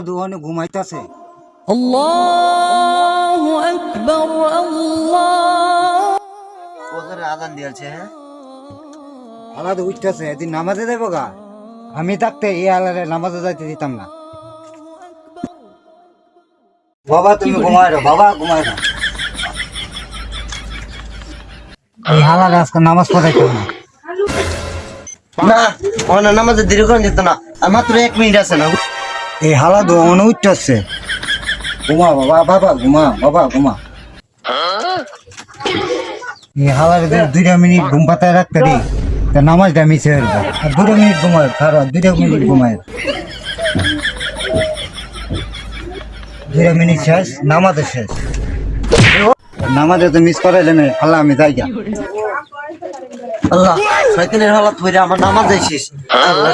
দুয়ানে ঘুমাইতেছে। আল্লাহু আকবার আল্লাহ। ওখানে আজান দিয়েছে। হ্যাঁ আলাদা উঠতেছে, এদিন নামাজে যাবো গা। আমি থাকতে এই আলারে নামাজে যাইতে দিতাম না। বাবা তুমি ঘুমাই রো, বাবা ঘুমাই রো। এই হালারে আজকে নামাজ পড়াইতো না। না ওখানে নামাজে দেরি করে যেত না, আর মাত্র 1 মিনিট আছে না। এই হালা দুয়ানে উঠতেছে। ঘুমা বাবা, বাবা ঘুমা, বাবা ঘুমা। এই হালারে 2 মিনিট ঘুম পাতায় রাখতে দিই, তা নামাজটা মিশে হয়ে যায়। আর 2 মিনিট ঘুমায়, খারাপ 2 মিনিট ঘুমায়। 2 মিনিট শেষ, নামাজে শেষ। নামাজে তো মিস করাইলে না, আল্লাহ আমি যাই গা। আল্লাহ শয়তানের হালাত হইরা আমার নামাজ যাইছিস। আল্লাহ